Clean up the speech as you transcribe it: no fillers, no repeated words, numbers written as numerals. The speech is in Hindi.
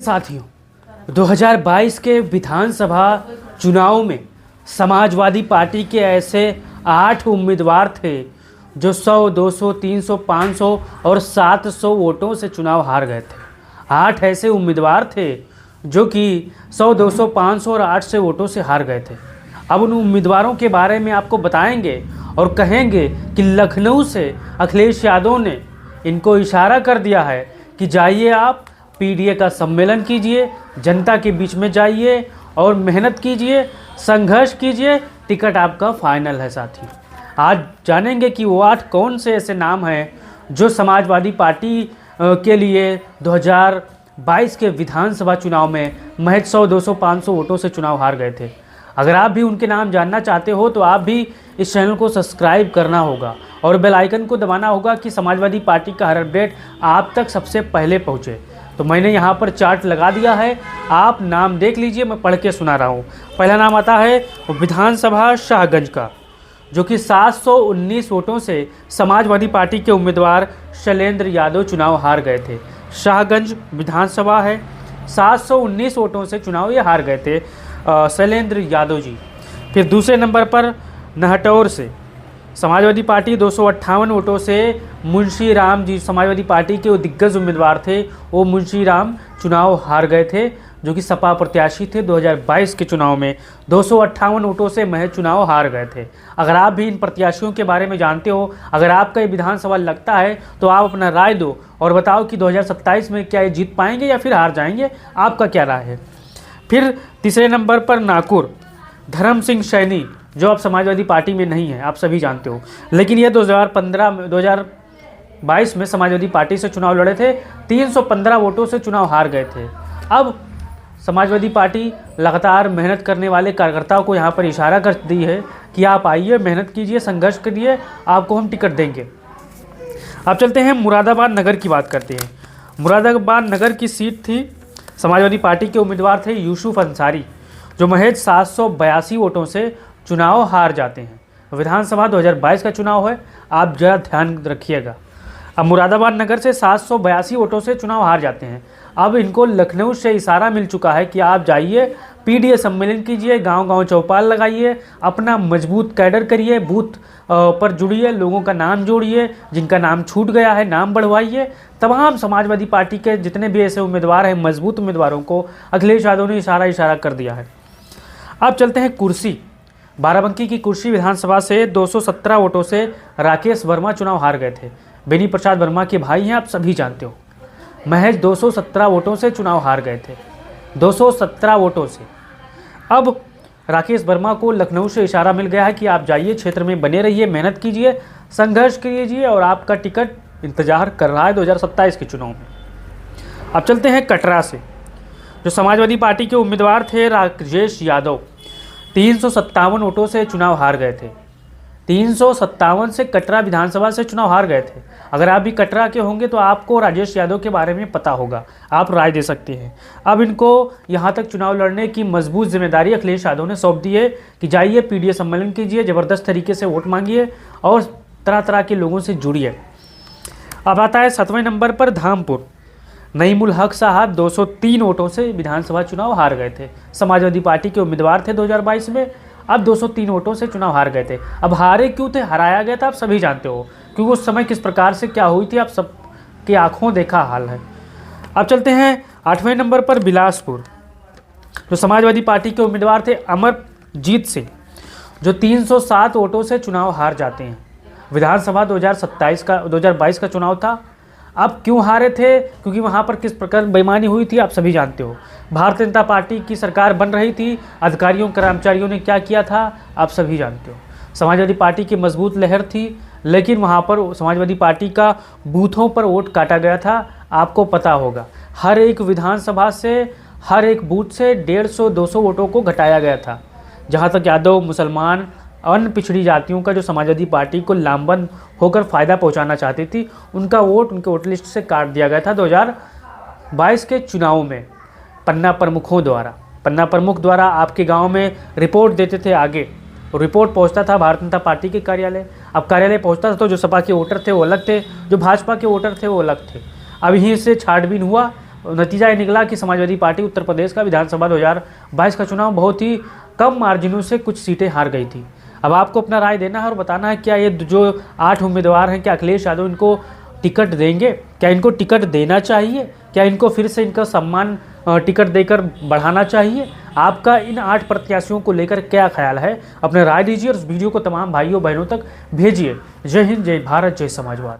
साथियों, 2022 के विधानसभा चुनाव में समाजवादी पार्टी के ऐसे 8 उम्मीदवार थे जो 100, 200, 300, 500 और 700 वोटों से चुनाव हार गए थे। 8 ऐसे उम्मीदवार थे जो कि 100, 200, 500 और 800 वोटों से हार गए थे। अब उन उम्मीदवारों के बारे में आपको बताएंगे और कहेंगे कि लखनऊ से अखिलेश यादव ने इनको इशारा कर दिया है कि जाइए आप पीडीए का सम्मेलन कीजिए, जनता के बीच में जाइए और मेहनत कीजिए, संघर्ष कीजिए, टिकट आपका फाइनल है। साथी, आज जानेंगे कि वो 8 कौन से ऐसे नाम हैं जो समाजवादी पार्टी के लिए 2022 के विधानसभा चुनाव में महज 100, 200, 500 वोटों से चुनाव हार गए थे। अगर आप भी उनके नाम जानना चाहते हो तो आप भी इस चैनल को सब्सक्राइब करना होगा और बेल आइकन को दबाना होगा कि समाजवादी पार्टी का हर अपडेट आप तक सबसे पहले पहुंचे। तो मैंने यहाँ पर चार्ट लगा दिया है, आप नाम देख लीजिए, मैं पढ़ के सुना रहा हूँ। पहला नाम आता है विधानसभा शाहगंज का, जो कि 719 वोटों से समाजवादी पार्टी के उम्मीदवार शैलेंद्र यादव चुनाव हार गए थे। शाहगंज विधानसभा है, 719 वोटों से चुनाव ये हार गए थे शैलेंद्र यादव जी। फिर दूसरे नंबर पर नहटौर से समाजवादी पार्टी 258 वोटों से मुंशी राम जी, समाजवादी पार्टी के वो दिग्गज उम्मीदवार थे, वो मुंशी राम चुनाव हार गए थे, जो कि सपा प्रत्याशी थे। 2022 के चुनाव में 258 वोटों से महज चुनाव हार गए थे। अगर आप भी इन प्रत्याशियों के बारे में जानते हो, अगर आपका ये विधानसभा लगता है तो आप अपना राय दो और बताओ कि 2027 में क्या ये जीत पाएंगे या फिर हार जाएंगे, आपका क्या राय है। फिर तीसरे नंबर पर नागौर धर्म सिंह सैनी, जो अब समाजवादी पार्टी में नहीं है, आप सभी जानते हो, लेकिन ये 2022 में समाजवादी पार्टी से चुनाव लड़े थे, 315 वोटों से चुनाव हार गए थे। अब समाजवादी पार्टी लगातार मेहनत करने वाले कार्यकर्ताओं को यहाँ पर इशारा कर दी है कि आप आइए, मेहनत कीजिए, संघर्ष करिए, आपको हम टिकट देंगे। अब चलते हैं मुरादाबाद नगर की बात करते हैं। मुरादाबाद नगर की सीट थी, समाजवादी पार्टी के उम्मीदवार थे यूसुफ अंसारी, जो महज 782 वोटों से चुनाव हार जाते हैं। विधानसभा 2022 का चुनाव है, आप जरा ध्यान रखिएगा। अब मुरादाबाद नगर से 782 वोटों से चुनाव हार जाते हैं। अब इनको लखनऊ से इशारा मिल चुका है कि आप जाइए, पीडीए सम्मेलन कीजिए, गांव-गांव चौपाल लगाइए, अपना मजबूत कैडर करिए, बूथ पर जुड़िए, लोगों का नाम जोड़िए, जिनका नाम छूट गया है नाम बढ़वाइए। तमाम समाजवादी पार्टी के जितने भी ऐसे उम्मीदवार हैं, मजबूत उम्मीदवारों को अखिलेश यादव ने इशारा कर दिया है। अब चलते हैं कुर्सी, बाराबंकी की कुर्सी विधानसभा से 217 वोटों से राकेश वर्मा चुनाव हार गए थे। बेनी प्रसाद वर्मा के भाई हैं, आप सभी जानते हो। महज 217 वोटों से चुनाव हार गए थे, 217 वोटों से। अब राकेश वर्मा को लखनऊ से इशारा मिल गया है कि आप जाइए, क्षेत्र में बने रहिए, मेहनत कीजिए, संघर्ष कीजिए और आपका टिकट इंतजार कर रहा है 2027 के चुनाव में। अब चलते हैं कटरा से, जो समाजवादी पार्टी के उम्मीदवार थे राजेश यादव, 357 वोटों से चुनाव हार गए थे। 357 से कटरा विधानसभा से चुनाव हार गए थे। अगर आप भी कटरा के होंगे तो आपको राजेश यादव के बारे में पता होगा, आप राय दे सकते हैं। अब इनको यहाँ तक चुनाव लड़ने की मजबूत जिम्मेदारी अखिलेश यादव ने सौंप दी है कि जाइए, पीडीए सम्मेलन कीजिए, ज़बरदस्त तरीके से वोट मांगिए और तरह तरह के लोगों से जुड़िए। अब आता है 7वें नंबर पर धामपुर, नईमुल हक साहब 203 वोटों से विधानसभा चुनाव हार गए थे। समाजवादी पार्टी के उम्मीदवार थे 2022 में, अब 203 वोटों से चुनाव हार गए थे। अब हारे क्यों थे, हराया गया था, आप सभी जानते हो, क्योंकि उस समय किस प्रकार से क्या हुई थी, आप सबकी आंखों देखा हाल है। अब चलते हैं 8वें नंबर पर बिलासपुर, जो समाजवादी पार्टी के उम्मीदवार थे अमरजीत सिंह, जो 307 वोटों से चुनाव हार जाते हैं। विधानसभा 2022 का चुनाव था। अब क्यों हारे थे, क्योंकि वहाँ पर किस प्रकार बेईमानी हुई थी, आप सभी जानते हो। भारतीय जनता पार्टी की सरकार बन रही थी, अधिकारियों कर्मचारियों ने क्या किया था, आप सभी जानते हो। समाजवादी पार्टी की मजबूत लहर थी, लेकिन वहाँ पर समाजवादी पार्टी का बूथों पर वोट काटा गया था, आपको पता होगा। हर एक विधानसभा से, हर एक बूथ से 150-200 वोटों को घटाया गया था। जहाँ तक यादव, मुसलमान, अन्य पिछड़ी जातियों का जो समाजवादी पार्टी को लामबंद होकर फ़ायदा पहुंचाना चाहती थी, उनका वोट उनके वोट लिस्ट से काट दिया गया था 2022 के चुनाव में पन्ना प्रमुखों द्वारा। पन्ना प्रमुख द्वारा आपके गांव में रिपोर्ट देते थे, आगे रिपोर्ट पहुंचता था भारतीय जनता पार्टी के कार्यालय। अब कार्यालय पहुंचता था तो जो सपा के वोटर थे वो अलग थे, जो भाजपा के वोटर थे वो अलग थे। अब यहीं से छाटबीन हुआ नतीजा ये निकला कि समाजवादी पार्टी उत्तर प्रदेश का विधानसभा 2022 का चुनाव बहुत ही कम मार्जिनों से कुछ सीटें हार गई थी। अब आपको अपना राय देना है और बताना है क्या ये जो 8 उम्मीदवार हैं, क्या अखिलेश यादव इनको टिकट देंगे, क्या इनको टिकट देना चाहिए, क्या इनको फिर से इनका सम्मान टिकट देकर बढ़ाना चाहिए। आपका इन 8 प्रत्याशियों को लेकर क्या ख्याल है, अपने राय दीजिए और इस वीडियो को तमाम भाइयों बहनों तक भेजिए। जय हिंद, जय भारत, जय समाजवाद।